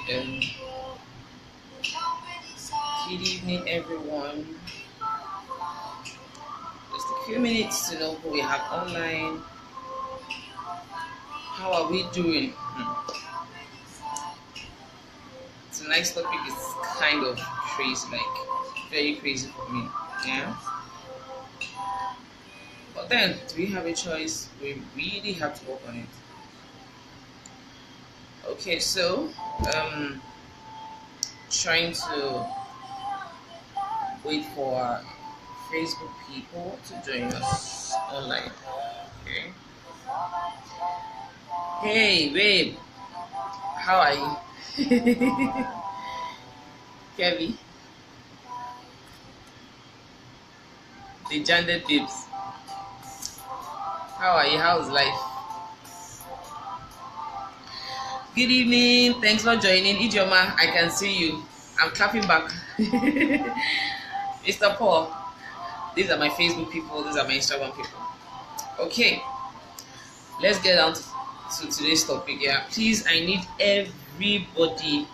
Um, good evening, everyone. Just a few minutes to know who we have online. How are we doing? Tonight's topic is kind of crazy, like very crazy for me. Yeah. But then, do we have a choice? We really have to work on it. Okay, so trying to wait for our Facebook people to join us online. Okay. Hey, babe, how are you? Kevin, the gendered babes. How are you? How's life? Good evening. Thanks for joining. Idioma, I can see you. I'm clapping back. Mr. Paul, these are my Facebook people. These are my Instagram people. Okay, let's get down to today's topic. Yeah, please, I need everybody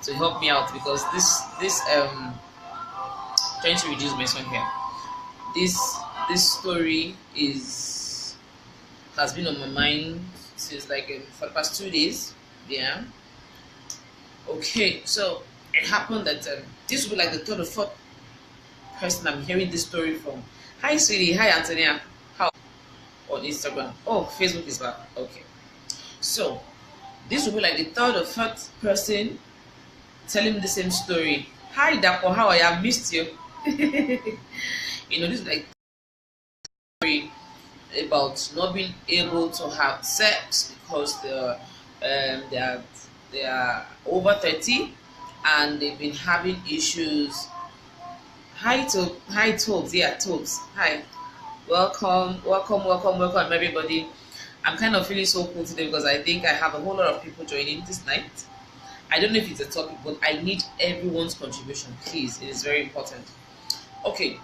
to help me out because this trying to reduce my son here. This story is has been on my mind since like for the past 2 days. Yeah. Okay, so it happened that this will be like the third or fourth person I'm hearing this story from. Hi, sweetie. Hi, Antonia. How on Instagram? Oh, Facebook is back. Okay, so this will be like the third or fourth person telling me the same story. Hi, Dapo. How are you? I missed you. This is like story about not being able to have sex because they are over 30 and they've been having issues. Hi Tobes, yeah, Tobes. Hi. Welcome everybody. I'm kind of feeling so cool today because I think I have a whole lot of people joining this night. I don't know if it's a topic, but I need everyone's contribution, please. It is very important. Okay,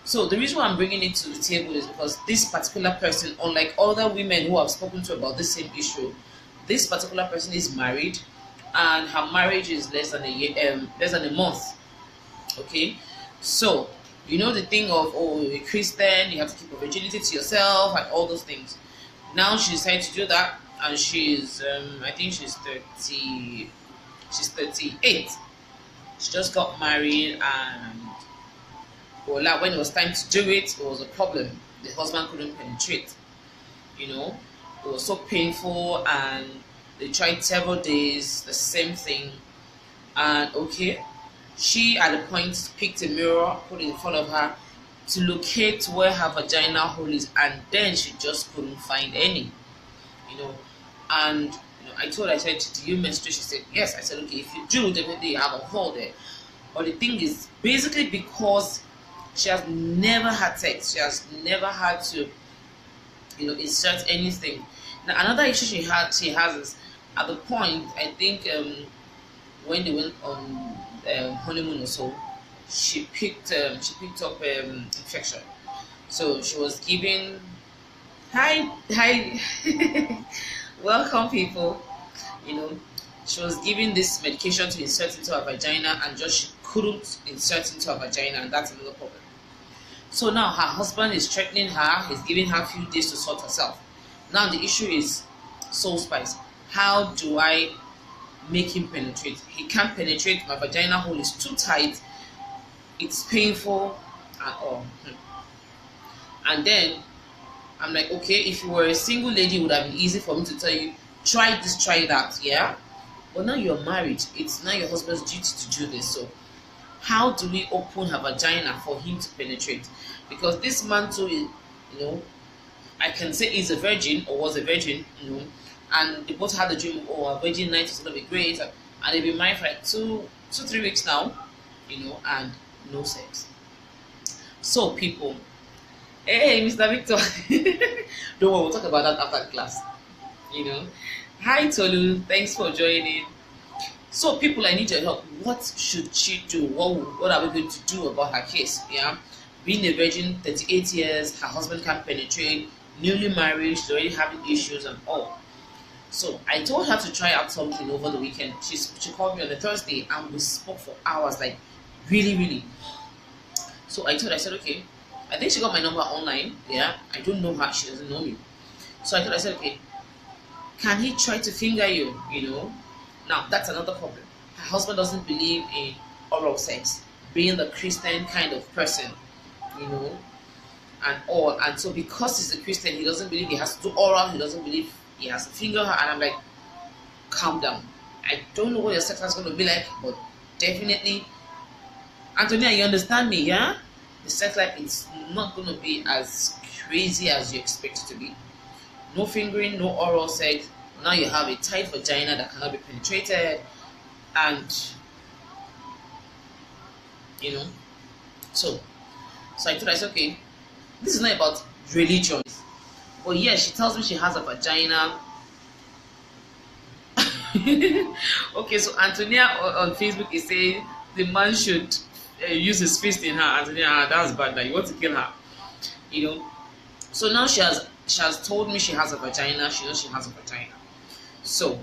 so the reason why I'm bringing it to the table is because this particular person, unlike other women who I've spoken to about the same issue, this particular person is married, and her marriage is less than a year, less than a month. Okay, so the thing of, oh, you're a Christian, you have to keep your virginity to yourself and all those things. Now she decided to do that, and she's I think she's 30. She's 38. She just got married, and well, when it was time to do it, it was a problem. The husband couldn't penetrate. It was so painful, and they tried several days, the same thing. And okay, she at a point picked a mirror, put it in front of her to locate where her vaginal hole is, and then she just couldn't find any. And I told her, I said, do you menstruate? She said, yes. I said, okay, if you do, definitely you have a hole there. But the thing is, basically because she has never had sex, she has never had to, insert anything. Now, another issue she has is at the point, I think, when they went on honeymoon or so, she picked up infection. So she was giving, hi, welcome people. She was given this medication to insert into her vagina, and just she couldn't insert into her vagina, and that's another problem. So now her husband is threatening her. He's giving her a few days to sort herself. Now the issue is soul spice. How do I make him penetrate? He can't penetrate. My vagina hole is too tight. It's painful and all. And then I'm like, okay, if you were a single lady, it would have been easy for me to tell you, try this, try that, yeah? But now you're married. It's now your husband's duty to do this. So how do we open her vagina for him to penetrate? Because this man too, I can say is a virgin or was a virgin, and they both had the dream, oh, a virgin night is going to be great. And they've been married for like 3 weeks now, and no sex. So people, hey, Mr. Victor, don't worry, we'll talk about that after class. Hi Tolu, thanks for joining. So people, I need your help. What should she do? What are we going to do about her case? Yeah, being a virgin, 38 years, her husband can't penetrate, newly married, she's already having issues and all. So I told her to try out something over the weekend. She called me on the Thursday and we spoke for hours, like really, really. So I said, okay. I think she got my number online. Yeah, I don't know her. She doesn't know me. So I said, okay, can he try to finger you? You know, now that's another problem. Her husband doesn't believe in oral sex, being the Christian kind of person, you know, and all. And so because he's a Christian, he doesn't believe he has to do oral. He doesn't believe he has to finger her. And I'm like, calm down. I don't know what your sex is going to be like, but definitely, Antonia, you understand me, yeah? The sex life is not going to be as crazy as you expect it to be. No fingering, no oral sex. Now you have a tight vagina that cannot be penetrated, and you know. So I thought, I said, okay, this is not about religion, but yeah, she tells me she has a vagina. Okay, so Antonia on Facebook is saying the man should use his fist in her. Antonia, that's bad. That you want to kill her, you know. So now she has told me she has a vagina. She knows she has a vagina. So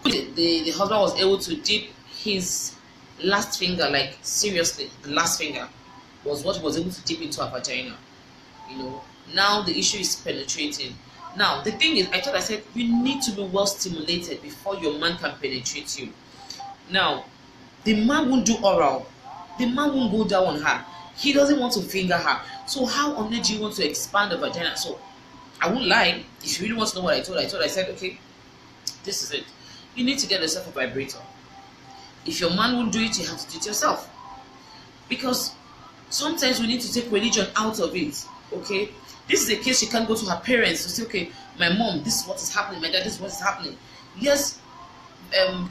the husband was able to dip his last finger, like seriously, the last finger was what he was able to dip into her vagina. You know. Now the issue is penetrating. Now the thing is, I said you need to be well stimulated before your man can penetrate you. Now the man won't do oral. The man won't go down on her. He doesn't want to finger her. So how on earth do you want to expand the vagina? So I won't lie. If you really want to know what I said, okay, this is it. You need to get yourself a vibrator. If your man won't do it, you have to do it yourself. Because sometimes we need to take religion out of it. Okay? This is a case she can't go to her parents to say, okay, my mom, this is what is happening, my dad, this is what is happening. Yes,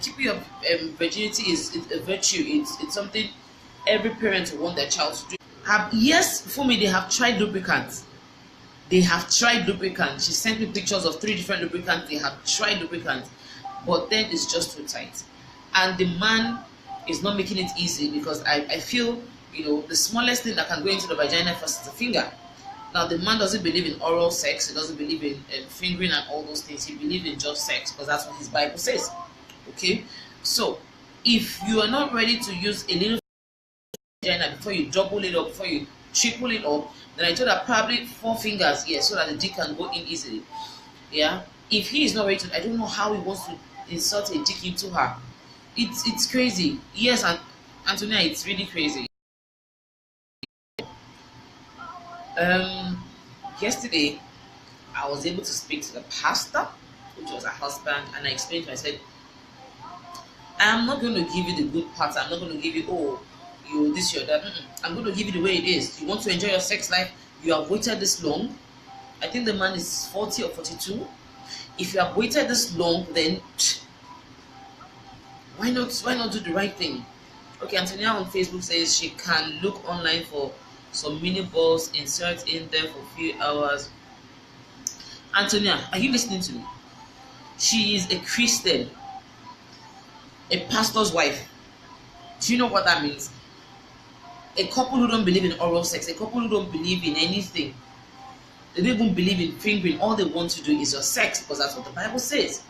keeping your virginity is a virtue. It's something every parent will want their child to do. Yes, for me, they have tried lubricants. They have tried lubricants. She sent me pictures of 3 different lubricants. They have tried lubricants, but then it's just too tight. And the man is not making it easy because I feel, you know, the smallest thing that can go into the vagina first is the finger. Now, the man doesn't believe in oral sex. He doesn't believe in fingering and all those things. He believes in just sex because that's what his Bible says. Okay? So, if you are not ready to use a little vagina before you double it up, before you triple it up, then I told her probably 4 fingers, yeah, so that the dick can go in easily. Yeah? If he is not ready to, I don't know how he wants to insert a dick into her. It's crazy. Yes, and Antonia, it's really crazy. Yesterday I was able to speak to the pastor, which was her husband, and I explained to him, I said, I'm not going to give you the good part. I'm not going to give you, oh, you this, you that. I'm going to give you the way it is. You want to enjoy your sex life, you have waited this long. I think the man is 40 or 42. If you have waited this long, then why not do the right thing? Okay, Antonia on Facebook says she can look online for some mini balls, insert in there for a few hours. Antonia, are you listening to me? She is a Christian, a pastor's wife. Do you know what that means? A couple who don't believe in oral sex, a couple who don't believe in anything. They don't even believe in fingering. All they want to do is your sex because that's what the Bible says.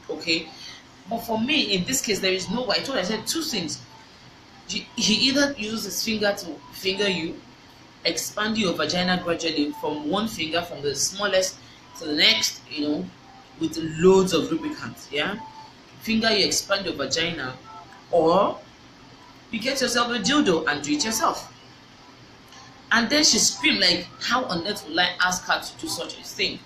Okay? But for me, in this case, there is no way. I said 2 things. He either uses his finger to finger you, expand your vagina gradually from one finger, from the smallest to the next, you know, with loads of lubricant, yeah? Finger, you expand your vagina, or you get yourself a dildo and do it yourself. And then she screamed like, how on earth will I ask her to do such a thing?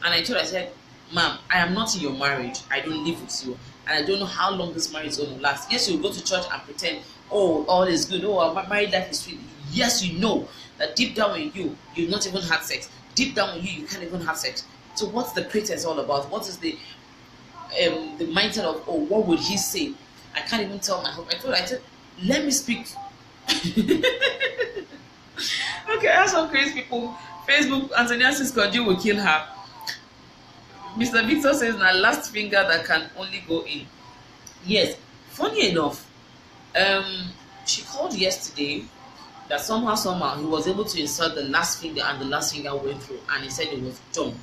And I told her, I said, ma'am, I am not in your marriage. I don't live with you. And I don't know how long this marriage is going to last. Yes, you'll go to church and pretend, oh, all is good. Oh, my married life is sweet. Yes, you know that deep down in you, you've not even had sex. Deep down in you, you can't even have sex. So what's the pretense all about? What is the mindset of, oh, what would he say? I can't even tell my husband. I said, let me speak. Okay, I have some crazy people. Facebook, Antonia says Koju will kill her. Mr. Victor says, na last finger that can only go in. Yes, funny enough, she called yesterday that somehow he was able to insert the last finger and the last finger went through, and he said it was done.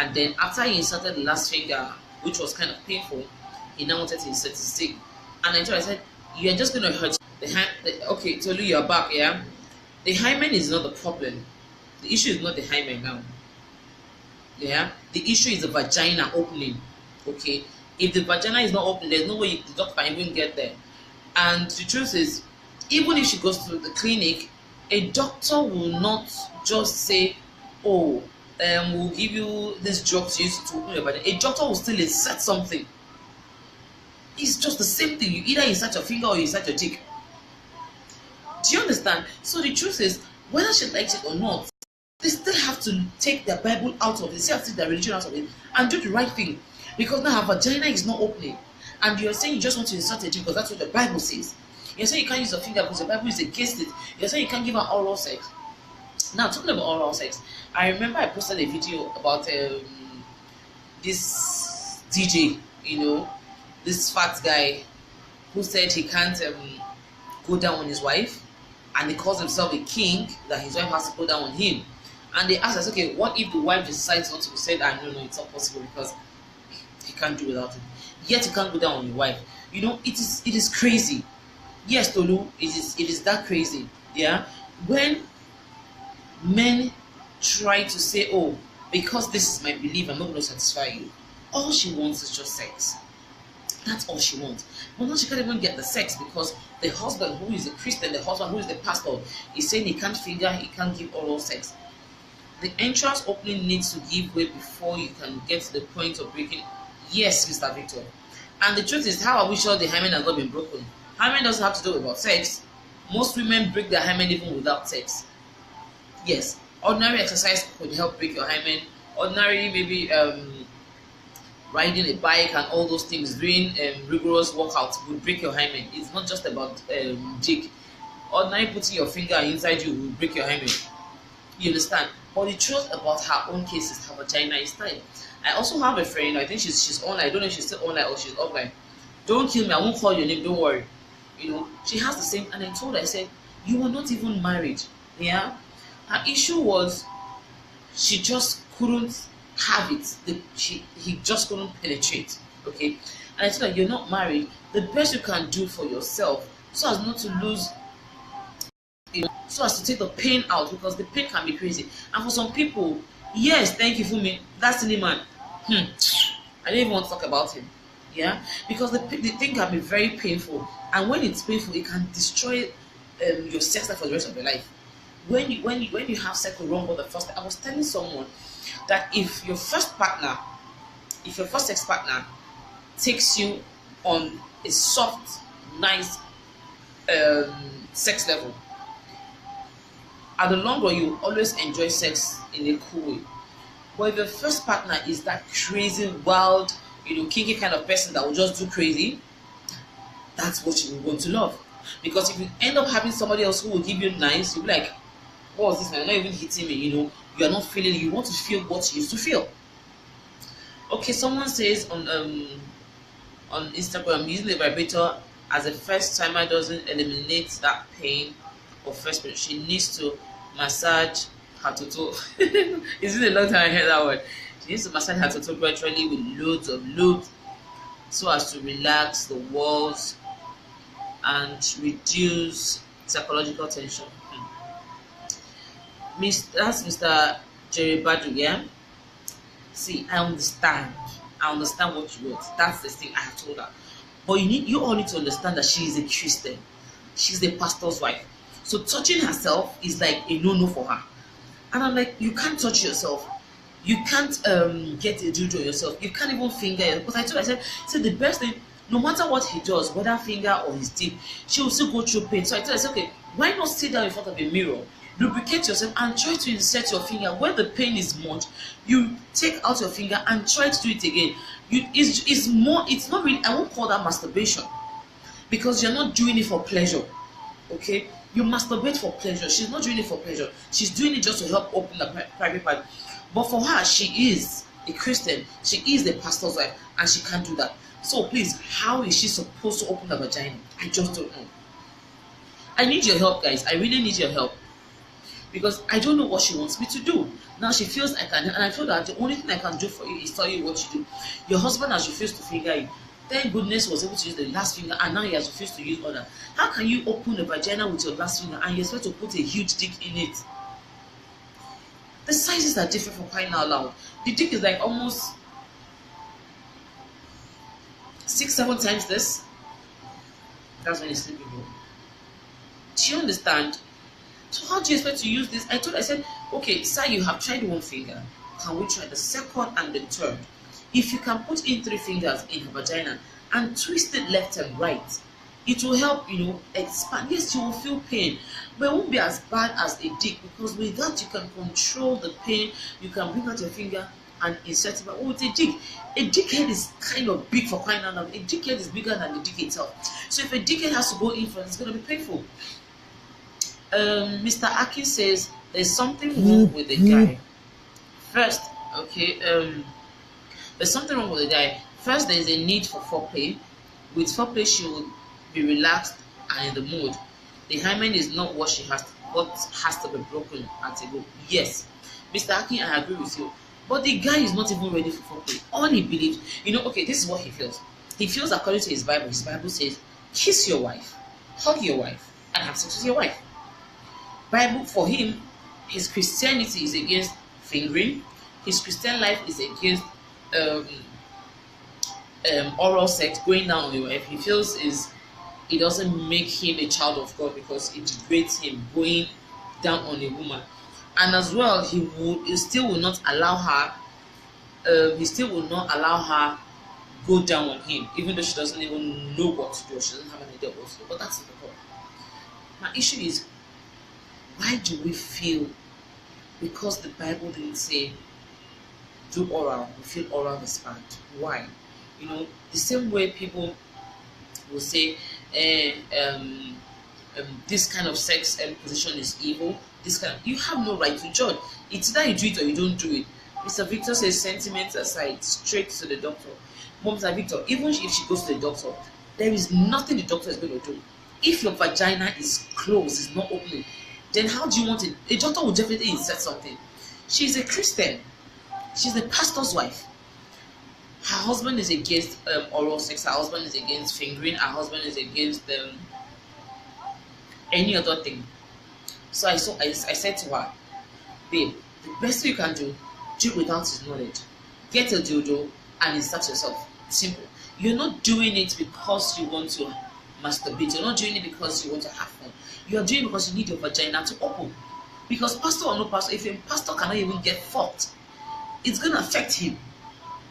And then after he inserted the last finger, which was kind of painful, he now wanted to insert his stick. And I told her, I said, you're just going to hurt okay, Tolu, you're back, yeah? The hymen is not the problem. The issue is not the hymen now. Yeah? The issue is the vagina opening. Okay? If the vagina is not open, there's no way the doctor can even get there. And the truth is, even if she goes to the clinic, a doctor will not just say, oh, we'll give you this drug to use to open your vagina. A doctor will still insert something. It's just the same thing. You either insert your finger or you insert your dick. Do you understand? So the truth is, whether she likes it or not, they still have to take their Bible out of it, they still have to take their religion out of it, and do the right thing. Because now her vagina is not opening. And you're saying you just want to insert it because that's what the Bible says. You're saying you can't use your finger because the Bible is against it. You're saying you can't give her oral sex. Now, talking about oral sex, I remember I posted a video about this DJ, this fat guy who said he can't go down on his wife, and he calls himself a king, that his wife has to go down on him. And they asked us, okay, what if the wife decides not to? He said, no, it's not possible because he can't do without it. Yet you can't go down on your wife. It is crazy. Yes, Tolu, it is that crazy. Yeah, when men try to say, oh, because this is my belief, I'm not going to satisfy you. All she wants is just sex. That's all she wants. But now she can't even get the sex because the husband who is a Christian, the husband who is the pastor, is saying he can't finger, he can't give oral sex. The entrance opening needs to give way before you can get to the point of breaking. Yes, Mr. Victor. And the truth is, how are we sure the hymen has not been broken? Hymen doesn't have to do about sex. Most women break their hymen even without sex. Yes, ordinary exercise could help break your hymen. Ordinary, maybe riding a bike and all those things, doing rigorous workouts would break your hymen. It's not just about dick. Ordinary putting your finger inside you will break your hymen. You understand? But the truth about her own case is her vagina is tight. I also have a friend, I think she's online. I don't know if she's still online or she's offline. Don't kill me, I won't call your name, don't worry. She has the same, and I told her, I said, you were not even married. Yeah? Her issue was she just couldn't have it. He just couldn't penetrate. Okay? And I told her, you're not married. The best you can do for yourself, so as not to lose, so as to take the pain out, because the pain can be crazy. And for some people, yes, thank you for me. That's the man. I don't even want to talk about him. Yeah, because the thing can be very painful, and when it's painful, it can destroy your sex life for the rest of your life. When you have sex with wrong for the first time, I was telling someone that if your first sex partner takes you on a soft, nice sex level, at the long run you always enjoy sex in a cool way. But if your first partner is that crazy, wild, kinky kind of person that will just do crazy, that's what you will want to love. Because if you end up having somebody else who will give you nice, you'll be like, what was this man? Not even hitting me, you are not feeling it. You want to feel what you used to feel. Okay, someone says on Instagram, using the vibrator as a first timer doesn't eliminate that pain of first period. She needs to massage her toto. It's been a long time I heard that word. She needs to massage her toto gradually with loads of lube so as to relax the walls and reduce psychological tension. That's Mr. Jerry Badu, yeah? See, I understand what you want. That's the thing I have told her. But you all need to understand that she is a Christian. She's a pastor's wife. So touching herself is like a no-no for her. And I'm like, you can't touch yourself. You can't get a dildo yourself. You can't even finger it. Because I said the best thing, no matter what he does, whether finger or his dick, she will still go through pain. So I said, okay, why not sit down in front of a mirror, lubricate yourself, and try to insert your finger where the pain is much. You take out your finger and try to do it again. It's not really, I won't call that masturbation, because you're not doing it for pleasure. Okay? You masturbate for pleasure. She's not doing it for pleasure. She's doing it just to help open the private part. But for her, she is a Christian. She is the pastor's wife, and she can't do that. So please, how is she supposed to open her vagina? I just don't know. I need your help, guys. I really need your help. because I don't know what she wants me to do. Now she feels I can, and I feel that the only thing I can do for you is tell you what to do. Your husband has refused to finger you. Thank goodness was able to use the last finger, and now he has refused to use other. How can you open a vagina with your last finger and you're supposed to put a huge dick in it? The sizes are different for crying out loud. The dick is like almost 6-7 times this. That's when it's sleeping. Do you understand? So how do you expect to use this? I said, okay, sir, you have tried one finger. Can we try the second and the third? If you can put in 3 fingers in her vagina and twist it left and right, it will help, expand. Yes, you will feel pain, but it won't be as bad as a dick, because with that you can control the pain. You can bring out your finger and insert it. But with a dickhead is kind of big for crying out loud. A dickhead is bigger than the dick itself. So if a dickhead has to go in for it, it's going to be painful. Mr. Aki says there's something wrong with the guy. First, okay, there's something wrong with the guy. First, there's a need for foreplay. With foreplay, she will be relaxed and in the mood. The hymen is not what has to be broken at a go. Yes, Mr. Aki, I agree with you. But the guy is not even ready for foreplay. All he believes, okay, this is what he feels. He feels according to his Bible. His Bible says, kiss your wife, hug your wife, and have sex with your wife. Bible for him, his Christianity is against fingering. His Christian life is against oral sex, going down on your wife. He feels it doesn't make him a child of God, because it degrades him going down on a woman. And as well, he still will not allow her. He still will not allow her go down on him, even though she doesn't even know what to do. She doesn't have an idea what to do. But that's the problem. My issue is, why do we feel because the Bible didn't say do oral, we feel oral is bad? Why? The same way people will say this kind of sex position is evil. You have no right to judge. It's either you do it or you don't do it. Mr. Victor says, sentiments aside, straight to the doctor. Mr. Victor, even if she goes to the doctor, there is nothing the doctor is going to do. If your vagina is closed, it's not opening, then how do you want it? A doctor will definitely insert something. She's a Christian. She's a pastor's wife. Her husband is against oral sex. Her husband is against fingering. Her husband is against any other thing. So I said to her, babe, the best thing you can do it without his knowledge. Get a dildo and insert yourself. Simple. You're not doing it because you want to masturbate. You're not doing it because you want to have fun. You're doing it because you need your vagina to open. Because pastor or no pastor, if a pastor cannot even get fucked, it's going to affect him.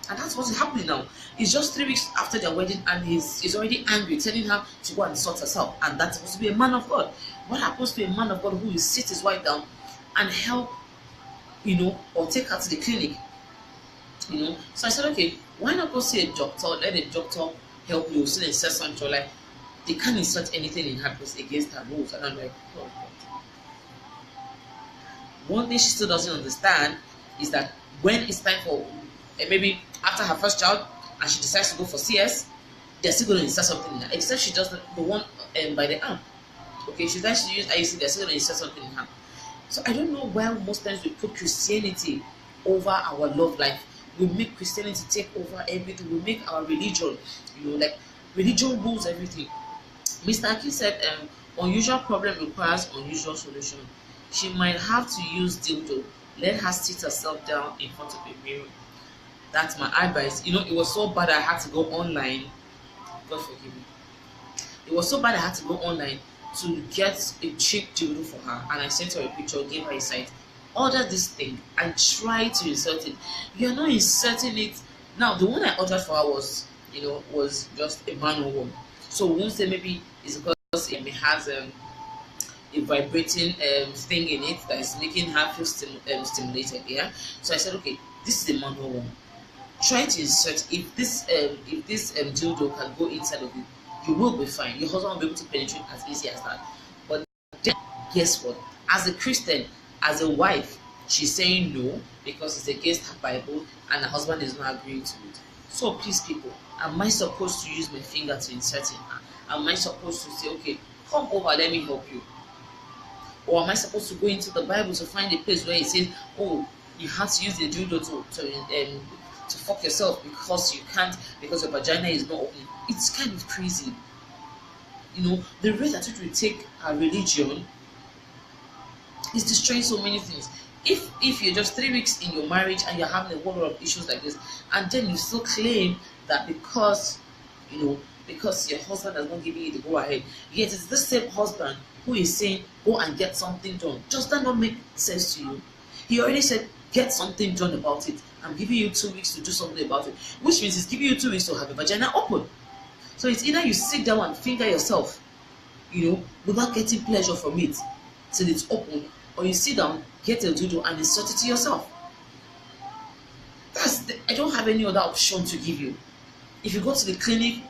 And that's what's happening now. It's just 3 weeks after their wedding, and he's already angry, telling her to go and sort herself. And that's supposed to be a man of God. What happens to a man of God who will sit his wife down and help, or take her to the clinic? So I said, okay, why not go see a doctor? Let a doctor help you. So they insert something to her life. They can't insert anything in her because against her rules. And I'm like, oh God. One thing she still doesn't understand is that when it's time for maybe after her first child and she decides to go for CS, they're still going to insert something in her, except she does the one by the arm. Okay, she decides to use IUC, they're still going to insert something in her. So I don't know why most times we put Christianity over our love life. We make Christianity take over everything. We make our religion, like religion rules everything. Mr. Aki said, unusual problem requires unusual solution. She might have to use dildo. Let her sit herself down in front of a mirror. That's my advice. It was so bad I had to go online. God forgive me. It was so bad I had to go online to get a cheap dildo for her, and I sent her a picture, gave her a site. Order this thing and try to insert it. You're not inserting it. Now, the one I ordered for her was just a manual one. So we won't say maybe it's because it has a vibrating thing in it that is making her feel stimulated. Yeah. So I said, okay, this is the manual one. Try to insert. If this dildo can go inside of you, you will be fine. Your husband will be able to penetrate as easy as that. But then, guess what? As a Christian, as a wife, she's saying no because it's against her Bible, and her husband is not agreeing to it. So please, people, am I supposed to use my finger to insert in her? Am I supposed to say, okay, come over, let me help you? Or am I supposed to go into the Bible to find a place where it says, oh, you have to use the dildo to fuck yourself because you can't, because your vagina is not open? It's kind of crazy. The rate at which we take our religion is destroying so many things. If you're just 3 weeks in your marriage and you're having a whole lot of issues like this, and then you still claim that because your husband has not given you the go ahead, yet it's the same husband who is saying go and get something done. Does that not make sense to you? He already said get something done about it. I'm giving you 2 weeks to do something about it, which means he's giving you 2 weeks to have a vagina open. So it's either you sit down and finger yourself, without getting pleasure from it till it's open, or you sit down, get a dildo and insert it to yourself. I don't have any other option to give you. If you go to the clinic,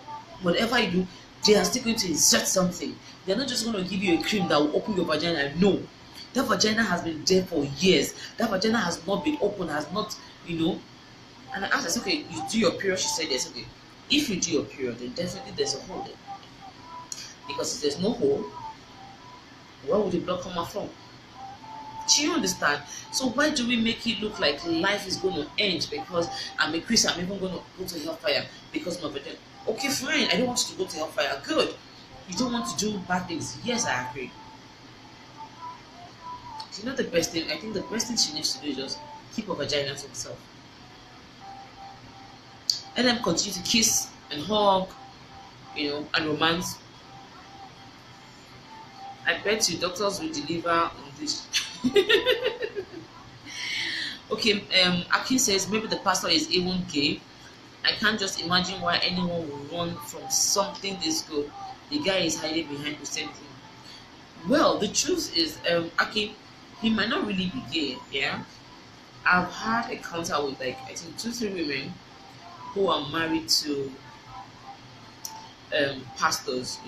whatever you do, they are still going to insert something. They're not just going to give you a cream that will open your vagina. No. That vagina has been there for years. That vagina has not been open, has not, And I asked, I said, okay, you do your period? She said, yes, okay. If you do your period, then definitely there's a hole there. Because if there's no hole, where would the blood come out from? Do you understand? So why do we make it look like life is going to end because I'm a Christian, I'm even going to go to hellfire because of it? Okay, fine, I don't want you to go to hellfire. Good. You don't want to do bad things. Yes, I agree. The best thing? I think the best thing she needs to do is just keep her vagina to herself. Let them continue to kiss and hug, and romance. I bet you doctors will deliver on this. Okay, Akin says maybe the pastor is even gay. I can't just imagine why anyone would run from something this good. The guy is hiding behind Christianity. Well, the truth is, Akin, he might not really be gay. Yeah, I've had a encounter with I think 2-3 women who are married to pastors.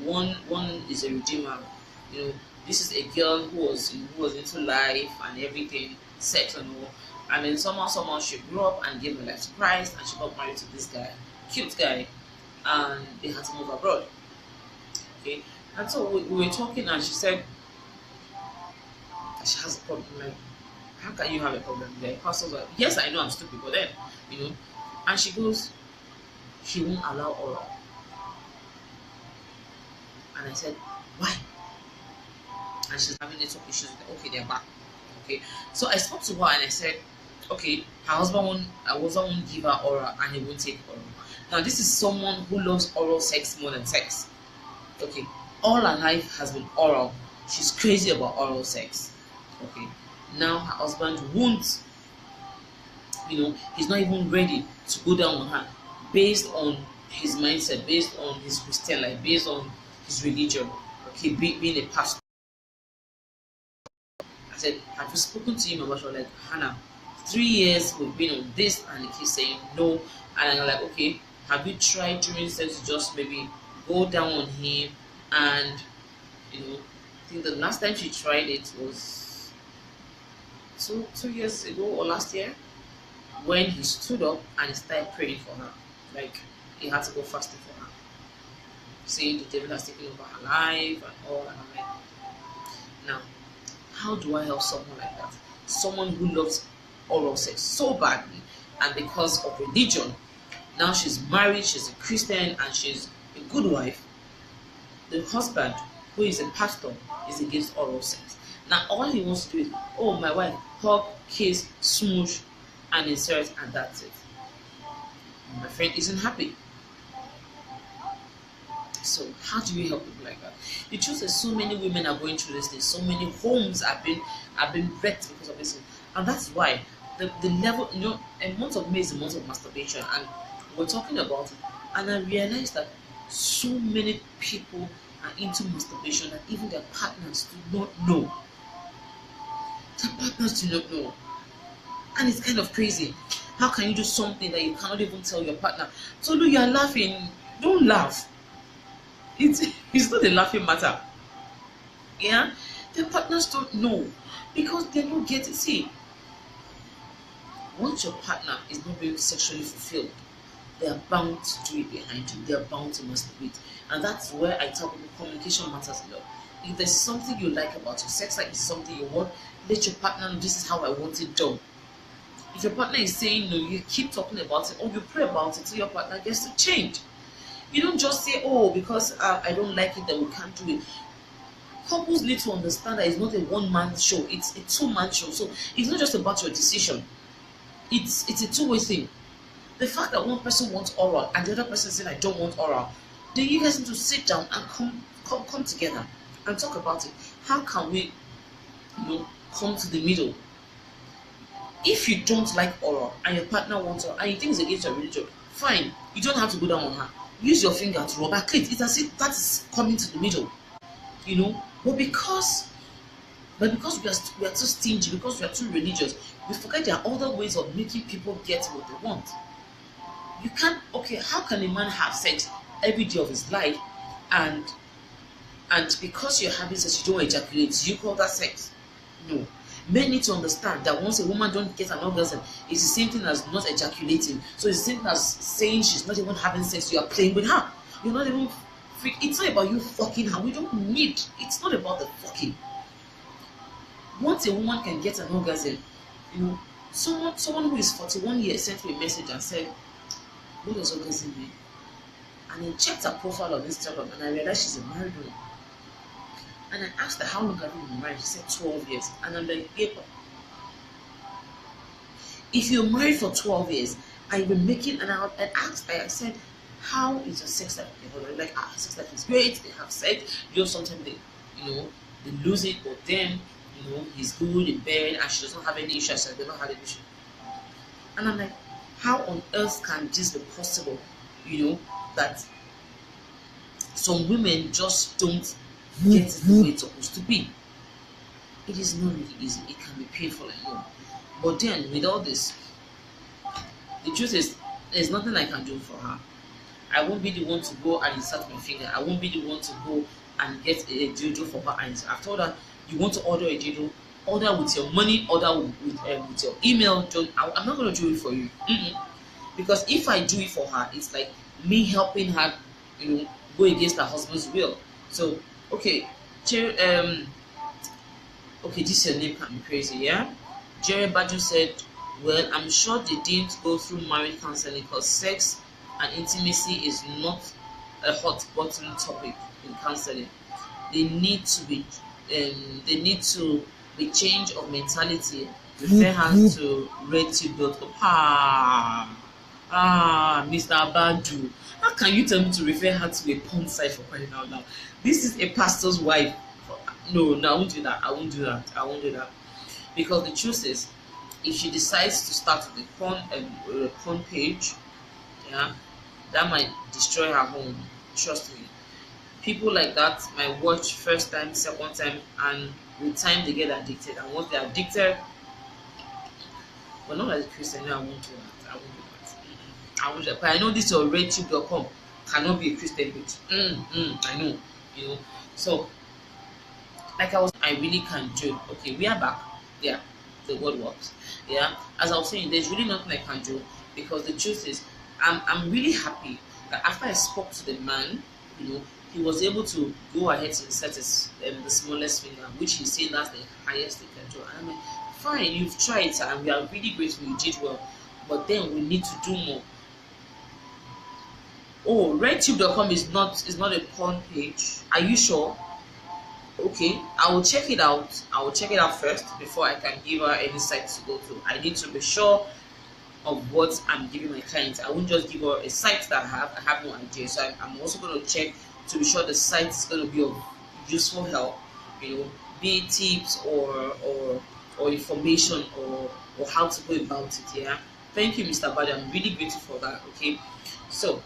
One is a redeemer. This is a girl who was into life and everything, sex and all, and then somehow she grew up and gave her life to Christ, and she got married to this guy, cute guy, and they had to move abroad. Okay, and so we were talking, and she said she has a problem. Like, how can you have a problem? The pastors are, yes, I know I'm stupid, but then and she goes, she won't allow oral. And I said, why? And she's having little issues with it. Okay, they're back. Okay, so I spoke to her and I said, okay, her husband won't give her oral and he won't take oral. Now this is someone who loves oral sex more than sex. Okay, all her life has been oral. She's crazy about oral sex. Okay, now her husband won't, he's not even ready to go down on her based on his mindset, based on his Christian life, based on his religion. Okay, being a pastor. I said, have you spoken to him about? She was like, Hannah, 3 years we've been on this, and he keeps saying no. And I'm like, okay, have you tried during sex to just maybe go down on him? And I think the last time she tried it was two years ago or last year, when he stood up and he started praying for her. Like, he had to go fasting for her, saying the devil has taken over her life and all. And I'm like, now, how do I help someone like that? Someone who loves oral sex so badly, and because of religion, now she's married, she's a Christian, and she's a good wife. The husband, who is a pastor, is against oral sex. Now all he wants to do is, oh, my wife, hug, kiss, smooch, and insert, and that's it. My friend isn't happy. So how do we help people like that? The truth is, so many women are going through this thing. So many homes have been wrecked because of this, and that's why the level. A month of May is a month of masturbation, and we're talking about it. And I realized that so many people are into masturbation that even their partners do not know. Their partners do not know, and it's kind of crazy. How can you do something that you cannot even tell your partner? So, no, you are laughing. Don't laugh. It's not a laughing matter. Yeah, their partners don't know because they don't get it. See, once your partner is not being sexually fulfilled, they are bound to do it behind you. They are bound to masturbate, and that's where I tell people communication matters a lot. If there's something you like about your sex life, is something you want, let your partner know this is how I want it done. If your partner is saying no, you keep talking about it or you pray about it till your partner gets to change. You don't just say, oh, because I don't like it, that we can't do it. Couples need to understand that it's not a one-man show, it's a two-man show. So it's not just about your decision. It's a two-way thing. The fact that one person wants oral and the other person says I don't want oral, then you guys need to sit down and come together and talk about it. How can we, come to the middle? If you don't like oral and your partner wants oral and you think it's against your religion, fine. You don't have to go down on her. Use your finger to rub her clit. It's as if that is coming to the middle. But because we are too stingy, because we are too religious, we forget there are other ways of making people get what they want. You can't. Okay, how can a man have sex every day of his life, and because you're having sex, you don't ejaculate? You call that sex? No. Men need to understand that once a woman don't get an orgasm, it's the same thing as not ejaculating. So it's the same thing as saying she's not even having sex. You are playing with her. You're not even. It's not about you fucking her. We don't need. It's not about the fucking. Once a woman can get an orgasm, someone who is 41 years sent me a message and said, "What does orgasm mean?" And I checked her profile on Instagram and I realized she's a married woman. And I asked her, how long have you been married? She said 12 years. And I'm like, yeah, if you're married for 12 years, I've been making, and I asked her, I said, how is your sex life? Like, sex life is great, they have sex, sometimes they lose it, but then, he's good in bed and she doesn't have any issues, so they don't have any issue. And I'm like, how on earth can this be possible? That some women just don't get it the way it's supposed to be. It is not really easy. It can be painful, I know. But then, with all this, the truth is, there's nothing I can do for her. I won't be the one to go and insert my finger. I won't be the one to go and get a dildo for her. And I've told her, you want to order a dildo, order with your money, order with your email. I'm not going to do it for you. Because if I do it for her, it's like me helping her, go against her husband's will. So, okay, okay, this your name can be crazy, yeah? Jerry Badu said, well, I'm sure they didn't go through marriage counseling because sex and intimacy is not a hot button topic in counseling. They need to be change of mentality. Refer her to redtube.com. Mr. Badu, how can you tell me to refer her to a porn site for crying out loud? This is a pastor's wife. No, I won't do that. I won't do that. Because the truth is, if she decides to start with a porn page, yeah, that might destroy her home. Trust me. People like that might watch first time, second time, and with time they get addicted. And once they're addicted, well, not as a Christian, I won't do that. I won't do that. But I know this your redtube.com cannot be a Christian page. I know, So, I really can do. Okay, we are back. Yeah, the word works. Yeah, as I was saying, there's really nothing I can do because the truth is, I'm really happy that after I spoke to the man, he was able to go ahead and set his the smallest finger, which he said that's the highest he can do. And I'm like, fine, you've tried, and we are really grateful you did well, but then we need to do more. Oh, redtube.com is not a porn page. Are you sure? Okay, I will check it out. First before I can give her any site to go to. I need to be sure of what I'm giving my clients. I won't just give her a site that I have no idea. So I'm also going to check to be sure the site is going to be of useful help, be it tips or information or how to go about it. Yeah, thank you, Mr. Badi. I'm really grateful for that. Okay, so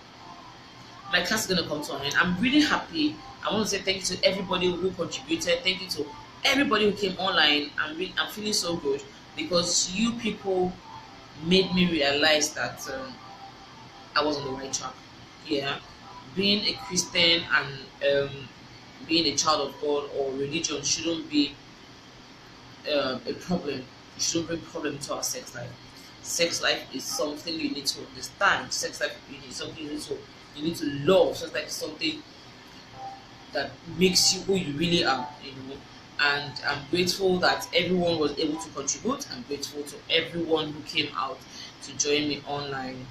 my class is going to come to an end. I'm really happy. I want to say thank you to everybody who contributed. Thank you to everybody who came online. I'm feeling so good because you people made me realize that I was on the right track. Yeah, being a Christian and being a child of God or religion shouldn't be a problem. It shouldn't bring problem to our sex life. Sex life is something you need to understand. Sex life is something you need to love. Sex life is something that makes you who you really are, you know. And I'm grateful that everyone was able to contribute. I'm grateful to everyone who came out to join me online.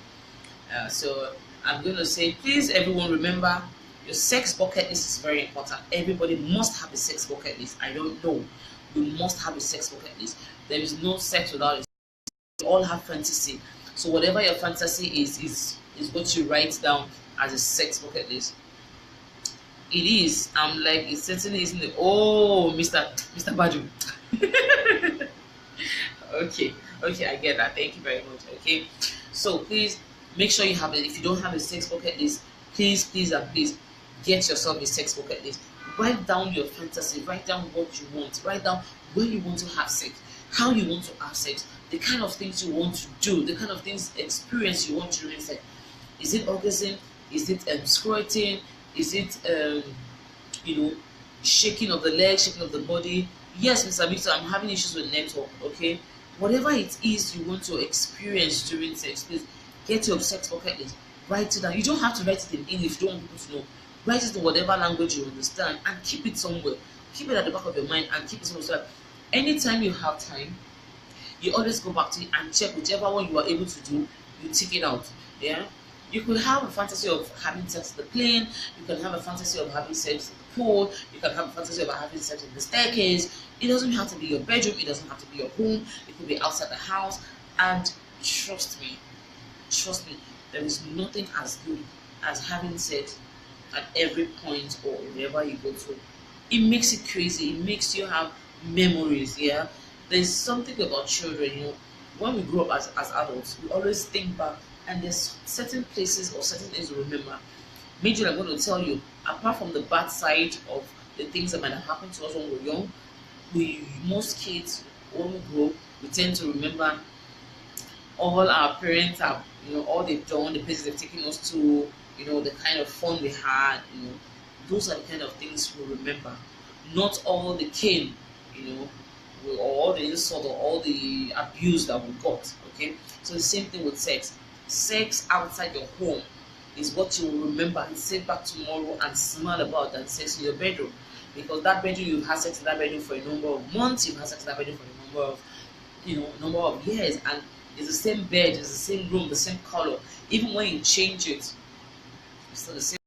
So I'm going to say, please, everyone, remember your sex bucket list is very important. Everybody must have a sex bucket list. I don't know. You must have a sex bucket list. There is no sex without it. We all have fantasy. So whatever your fantasy is what you write down as a sex bucket list. It is. I'm like, it certainly isn't. Oh, Mr. Badu. Okay, okay, I get that. Thank you very much. Okay, so please make sure you have it. If you don't have a sex bucket list, please and please get yourself a sex bucket list. Write down your fantasy. Write down what you want. Write down where you want to have sex, how you want to have sex, the kind of things you want to do, the kind of things experience you want to do in sex. Is it orgasm? Is it squirting? Is it you know, shaking of the legs, shaking of the body? Yes, Mr. Victor, I'm having issues with network. Okay, whatever it is you want to experience during sex, please get your sex bucket list. Write it down. You don't have to write it in English. You don't want people to know. Write it in whatever language you understand and keep it somewhere. Keep it at the back of your mind and keep it somewhere. So that anytime you have time, you always go back to it and check whichever one you are able to do. You tick it out. Yeah. You could have a fantasy of having sex at the plane. You can have a fantasy of having sex at the pool. You can have a fantasy of having sex in the staircase. It doesn't have to be your bedroom. It doesn't have to be your home. It could be outside the house. And trust me, there is nothing as good as having sex at every point or wherever you go to. It makes it crazy. It makes you have memories. Yeah, there's something about children. You know, when we grow up as adults, we always think back, and there's certain places or certain things we remember. Major, I'm going to tell you, apart from the bad side of the things that might have happened to us when we're young, most kids, when we grow, we tend to remember all our parents have, you know, all they've done, the places they've taken us to, you know, the kind of fun we had, you know, those are the kind of things we remember. Not all the cane, you know, or all the insult or all the abuse that we got. Okay, so the same thing with sex. Sex outside your home is what you will remember and sit back tomorrow and smile about than sex in your bedroom. Because that bedroom, you've had sex in that bedroom for a number of months, you've had sex in that bedroom for a number of, you know, number of years, and it's the same bed, it's the same room, the same color. Even when you change it, it's still the same.